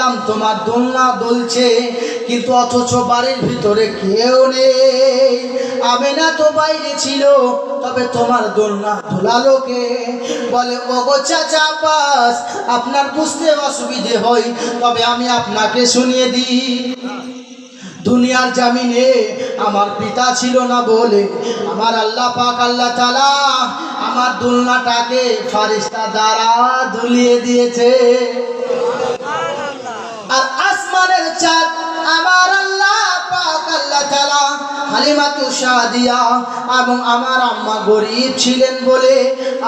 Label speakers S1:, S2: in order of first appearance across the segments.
S1: দেখলাম তোমার দোলনা দুলছে, কিন্তু অথচ বাড়ির ভিতরে কেউ নেই। আমেনা তো বাইরে ছিল, তবে তোমার দোলনা দোলালো কে? বলে ওগো চাচা আব্বাস, আপনার বুঝতে অসুবিধে হয়, তবে আমি আপনাকে শুনিয়ে দিই। দুনিয়ার জামিনে আমার পিতা ছিল না বলে আমার আল্লাহ পাক আল্লাহ তাআলা আমার দোলনাটাকে ফারিস্তা দ্বারা দুলিয়ে দিয়েছে। আর আসমানের চাঁদ আমার আল্লাহ পাক আল্লাহ তাআলা হালিমাতু সাদিয়া এবং আমার আম্মা গরিব ছিলেন বলে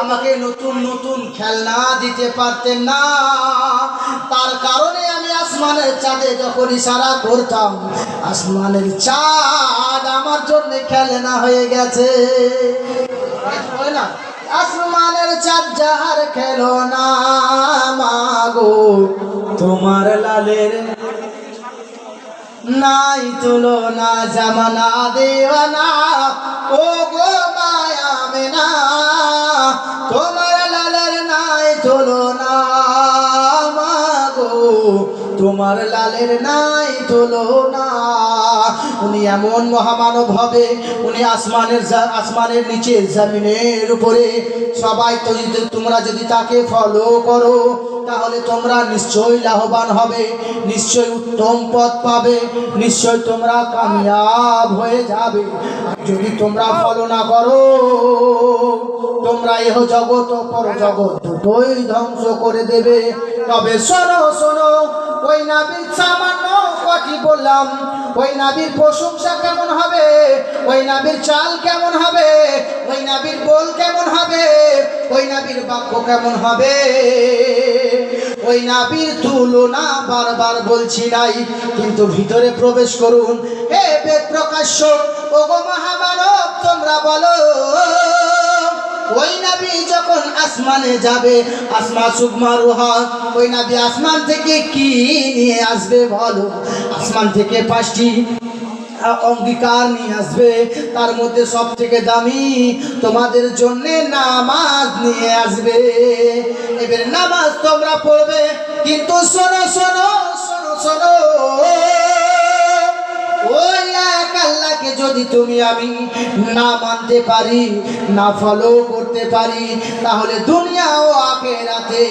S1: আমাকে নতুন নতুন খেলনা দিতে পারতেন না। তার কারণে আমি আসমানের চাঁদে যখন ইশারা করতাম, আসমানের চাঁদ আমার জন্য খেলনা হয়ে গেছে। আসমানের চাঁদ যাহার খেলনা মাগো, তোমার লালের নাই তুলনা। জামানা দেওয়ানা ও গো মায়া মেনা, তোমার লালের নাই তুলনা মাগো, তোমার লালের নাই তুলনা। উনি এমন মহামানব হবে, উনি আসমানের নিচে জমিনের উপরে সবাই তো তোমরা যদি তাকে ফলো করো তাহলে তোমরা নিশ্চয়ই লাভবান হবে, নিশ্চয়ই উত্তম পথ পাবে, নিশ্চয় তোমরা কামিয়াব হয়ে যাবে। যদি তোমরা ফলো না করো, তোমরা এহ জগৎ ও পর জগৎ দুটোই ধ্বংস করে দেবে। তবে শোনো শোনো, ওই নবীর সামান্য কটি বললাম, ওই নবীর প্রশংসা কেমন হবে, ওই নবীর চাল কেমন হবে, ওই নবীর বল কেমন হবে, ওই নবীর বাক্য কেমন হবে, ওই নবীর তুলনা বারবার বলছি নাই, কিন্তু ভিতরে প্রবেশ করুন। হে বেদ প্রকাশ্য ওগো মহামানব, তোমরা বলো ওই নবী যখন আসমানে যাবে, আসমা সুগমা রুহা, ওই নবী আসমান থেকে কি নিয়ে আসবে বলো? আসমান থেকে 5টি অঙ্গীকার নিয়ে আসবে, তার মধ্যে সব থেকে দামি তোমাদের জন্য নামাজ নিয়ে আসবে। এবার নামাজ তোমরা পড়বে, কিন্তু শোনো শোনো শোনো শোনো, ওই এক আল্লাহকে যদি তুমি আমি না মানতে পারি, না ফলো করতে পারি, তাহলে দুনিয়া ও আখিরাতে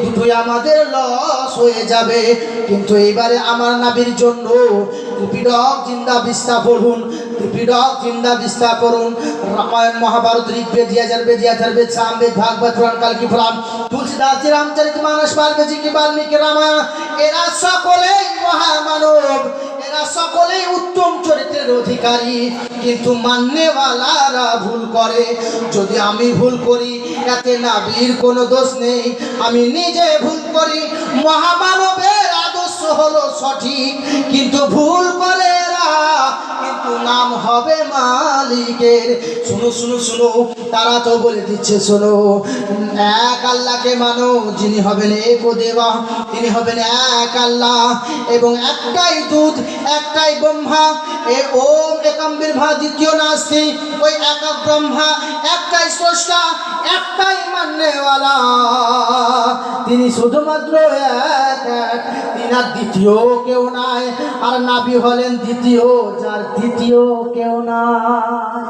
S1: দুটোই আমাদের লস হয়ে যাবে। কিন্তু এবারে আমার নবীর জন্য ত্রিপিটক জিন্দা বিস্তার পড়ুন, ত্রিপিটক জিন্দা বিস্তার করুন। রামায়ণ, মহাভারত, ঋগ্বেদ, যজুর্বেদ, অথর্ববেদ, সামবেদ, ভাগবত, পুরাণ, কালকি পুরাণ, তুলসীদাস, রামচরিতমানস, বাল্মীকি, বাল্মীকি রামায়ণ, এরা সকলেই মহামানব, এরা সকলেই উত্তম চরিত্রের অধিকারী, কিন্তু মাননেওয়ালারা ভুল করে। যদি আমি ভুল করি এতে নবীর কোনো দোষ নেই, আমি নিজে ভুল করি। মহামানবের আদর্শ হলো সঠিক, কিন্তু ভুল করে এরা, কিন্তু নাম হবে মালিকের। শুনো শুনো শুনো, তারা তো বলে দিচ্ছে শোনো, এক আল্লাহকে মানো, যিনি হবেন এক দেবা, তিনি হবেন এক আল্লাহ, এবং একটাই দুধ, একটাই ব্রহ্মা। এ ওম একম বির্ভা, দ্বিতীয় নাস্তি, ওই একক ব্রহ্মা, একটাই স্রষ্টা, একটাই মাননেওয়ালা, তিনি শুধুমাত্র এক এক, তিনার দ্বিতীয় কেউ নাই। আর নবী হলেন দ্বিতীয়, যার দ্বিতীয় কেউ নাই।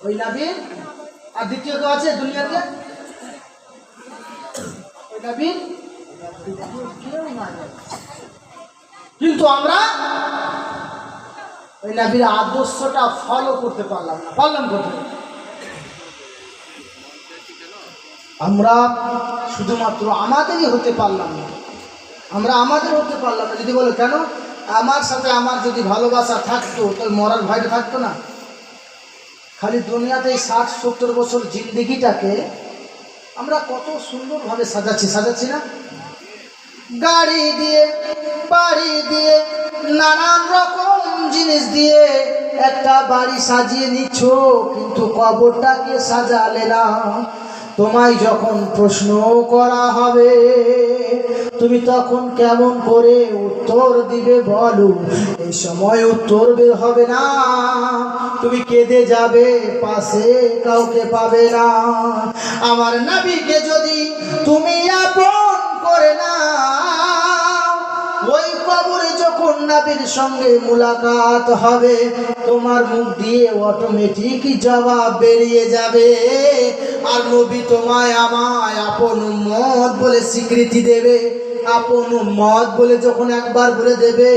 S1: ওই নবী আর দ্বিতীয় কেউ আছে দুনিয়াতে? ওই নবী কেউ নাই। কিন্তু আমরা ওই নবীর আদর্শটা ফলো করতে পারলাম না, পারলাম করতে। আমরা শুধুমাত্র আমাদেরই হতে পারলাম না, আমরা আমাদের হতে পারলাম না। যদি বলো কেন, আমার সাথে আমার যদি ভালোবাসা থাকতো তাহলে মরার ভয়টা থাকতো না। খালি দুনিয়াতে 60-70 বছর জিন্দেগিটাকে আমরা কত সুন্দরভাবে সাজাচ্ছি না? গাড়ি দিয়ে, বাড়ি দিয়ে, নানান রকম জিনিস দিয়ে একটা বাড়ি সাজিয়ে নিচ্ছ, কিন্তু কবরটাকে সাজালে না। তোমায় যখন প্রশ্ন করা হবে, তুমি তখন কেমন করে উত্তর দিবে বলো? এই সময় উত্তর বের হবে না, তুমি কেঁদে যাবে, পাশে কাউকে পাবে না। আমার নবীকে যদি তুমি আপন করে নবীর সঙ্গে মুলাকাত হবে, তোমার মুখ দিয়ে অটোমেটিক জবাব বেরিয়ে যাবে। আর নবী তোমায় আমায় আপন উম্মত বলে স্বীকৃতি দেবে। আপন উম্মত বলে যখন একবার বলে দেবে,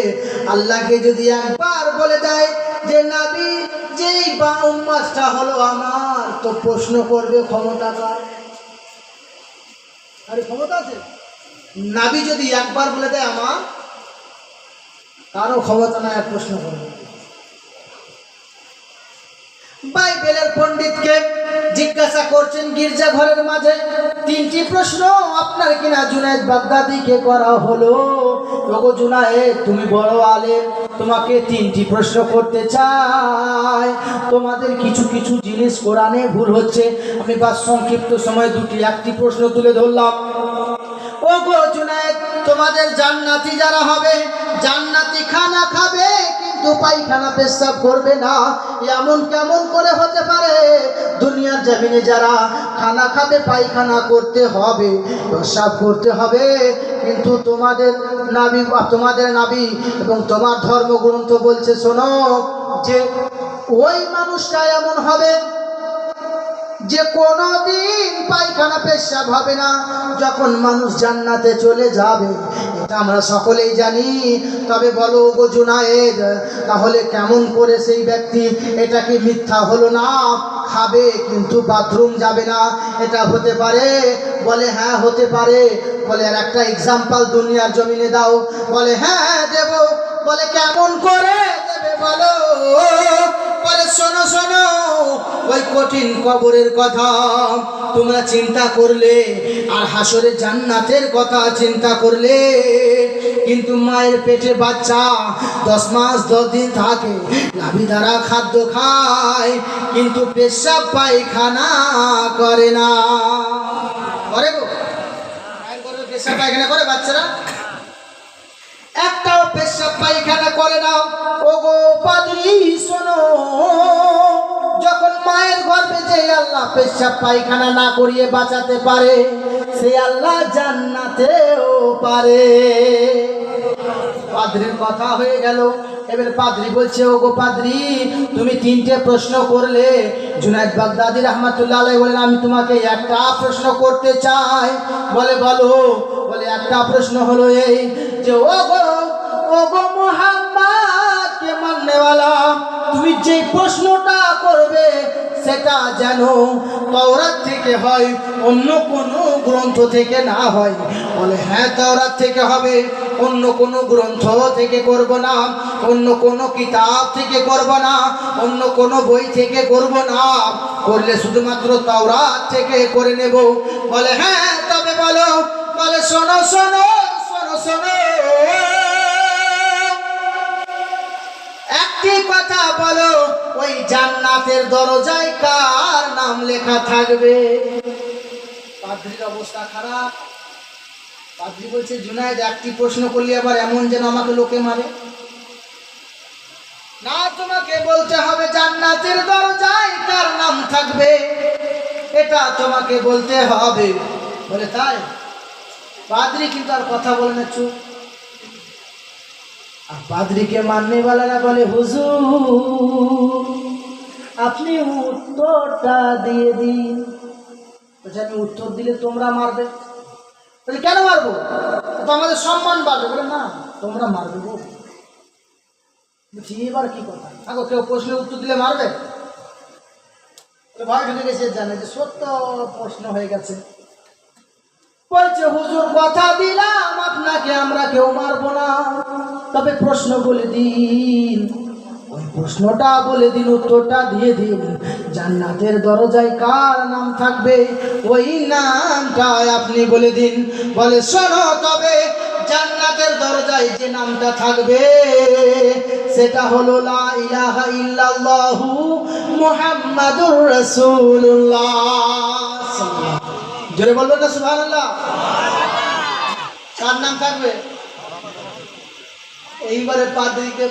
S1: আল্লাহকে যদি একবার বলে দেয় যে নবী যেই বা উম্মতটা হলো আমার, তো প্রশ্ন করবে ক্ষমতা কার? আরে ক্ষমতা আছে? নবী যদি একবার বলে দেয় আমার, কারো ক্ষমতা নাই আর প্রশ্ন করবে। বাইবেলের পণ্ডিতকে জিজ্ঞাসা করছেন গির্জা ঘরের মাঝে, তিনটি প্রশ্ন আপনার কিনা জুনায়েদ বাগদাদিকে করা হলো। ওগো জুনায়েদ, তুমি বড় আলেম, তোমাকে তিনটি প্রশ্ন করতে চাই। তোমাদের কিছু কিছু জিনিস কোরআনে ভুল হচ্ছে। আমি বা সংক্ষিপ্ত সময় একটি প্রশ্ন তুলে ধরলাম। ওগো জুনায়েদ, তোমাদের জান্নাতি যারা হবে, জান্নাতি খানা খাবে কিন্তু পায়খানা পেশাব করবে না, এমন কেমন করে হতে পারে? দুনিয়ার জমিনে যারা খানা খাবে পায়খানা করতে হবে, পেশাব করতে হবে, কিন্তু তোমাদের নবী এবং তোমার ধর্মগ্রন্থ বলছে শোনো, যে ওই মানুষটা এমন হবে যে কোনোদিন পায়খানা পেশাব হবে না যখন মানুষ জান্নাতে চলে যাবে। এটা আমরা সকলেই জানি। তবে বলো গো জুনায়েদ, তাহলে কেমন করে সেই ব্যক্তি, এটা কি মিথ্যা হলো না? খাবে কিন্তু বাথরুম যাবে না, এটা হতে পারে? বলে হ্যাঁ হতে পারে। বলে আর একটা এক্সাম্পল দুনিয়ার জমিনে দাও। বলে হ্যাঁ দেব। বলে কেমন করে দেবে বলো? বলে শোনো শোনো, ওই কঠিন কবরের কথা তোমরা চিন্তা করলে, আর হাসরে জান্নাতের কথা চিন্তা করলে, কিন্তু মায়ের পেটে বাচ্চা 10 মাস 10 দিন থাকে, নাভি দ্বারা খাদ্য খায়, কিন্তু পেশাব পায়খানা করে না। করে গো, পেশাব পায়খানা করে বাচ্চারা? একটাও পেশাব পায়খানা করে না। ওগো পাদ্রী শোনো, যখন মায়ের গর্ভে যে আল্লাহ পেশাব পায়খানা না করিয়ে বাঁচাতে পারে, সে আল্লাহ জান্নাতেও পারে। পাদ্রীর কথা হয়ে গেল। এবার পাদ্রী বলছে, ওগো পাদ্রী, তুমি তিনটে প্রশ্ন করলে। জুনায়েদ বাগদাদী রাহমাতুল্লাহ আলাইহি বলেন, আমি তোমাকে একটা প্রশ্ন করতে চাই। বলে বলো। বলে একটা প্রশ্ন হলো এই যে ওগো মুহাম্মদ কে মাননেওয়ালা, তুমি যে প্রশ্নটা করবে সেটা যেন তাওরাত থেকে হয়, অন্য কোনো গ্রন্থ থেকে না হয়। বলে হ্যাঁ তাওরাত থেকে হবে, অন্য কোনো গ্রন্থ থেকে করব না, অন্য কোনো কিতাব থেকে করব না, অন্য কোনো বই থেকে করব না, করলে শুধুমাত্র তাওরাত থেকে করে নেব। বলে হ্যাঁ তবে বলো। বলে শোনো শোনো শোনো শোনো, একটি কথা বলো, ওই জান্নাতের দরজায় কার নাম লেখা থাকবে? পাদ্রীর অবস্থা খারাপ। পাদ্রী বলছে, জুনায়েদ একটি প্রশ্ন করলে আবার এমন যেন আমাকে লোকে মারে না, তোমাকে বলতে হবে জান্নাতের দরজায় কার নাম থাকবে, এটা তোমাকে বলতে হবে। বলে তাই? পাদ্রী কিন্তু আর কথা বলে না, চুপ। আর পাদ্রীকে মাননেওয়ালারা বলে, হুজুর আপনি উত্তরটা দিয়ে দিন। বলছে আমি উত্তর দিলে তোমরা মারবে। বলে কেন মারবো? তো আমাদের সম্মান বাড়বে। বলে না, তোমরা মারবে গো। বলছি এবার কি কথা? আগো কেউ প্রশ্নের উত্তর দিলে মারবে? ভয় ঢুকে গেছে, জানে যে সত্য প্রশ্ন হয়ে গেছে। বলছে হুজুর কথা দিলাম আপনাকে, আমরা কেউ মারবো না, তবে প্রশ্ন বলে দিন। ওই প্রশ্নটা বলে দিন, উত্তরটা দিয়ে দিন, জান্নাতের দরজায় কার নাম থাকবে ওই নামটা আপনি বলে দিন। বলে শোনো, তবে জান্নাতের দরজায় যে নামটা থাকবে সেটা হলো লা ইলাহা ইল্লাল্লাহু মুহাম্মাদুর রাসূলুল্লাহ। জোরে বলবেন না সুবহানাল্লাহ? কার নাম থাকবে? এইবারে পাদ্রীকে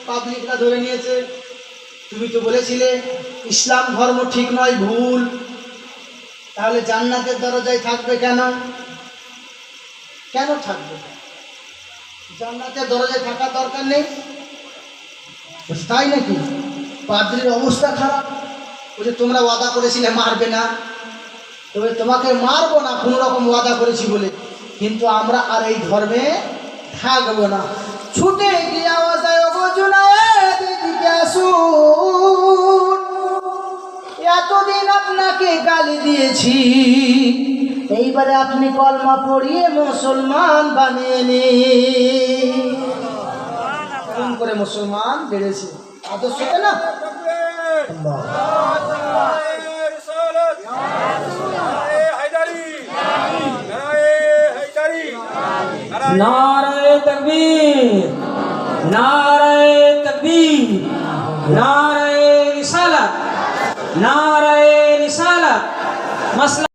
S1: পাবলিকরা ধরে নিয়েছে, তুমি তো বলেছিলে ইসলাম ধর্ম ঠিক নয়, ভুল, তাহলে জান্নাতের দরজায় থাকবে কেন? কেন থাকবে? জান্নাতের দরজায় থাকার দরকার নেই? তাই নাকি? পাদ্রীর অবস্থা খারাপ। ওই যে তোমরা ওয়াদা করেছিলে মারবে না, তবে তোমাকে মারবো না কোনো রকম ওয়াদা করেছি বলে, কিন্তু আমরা আর এই ধর্মে থাকবো না। ছুটে গিয়ে আওয়াজ হয়, ওগো জুনায়েদ এদিকে আসুন, এতদিন আপনাকে গালি দিয়েছি, এইবারে আপনি কলমা পড়িয়ে মুসলমান বানিয়ে নিন। কোন করে মুসলমান বেড়েছে আদর্শতে না?
S2: नारे तकबीर, नारे तकबीर, नारे रिसालत, नारे रिसालत। मसला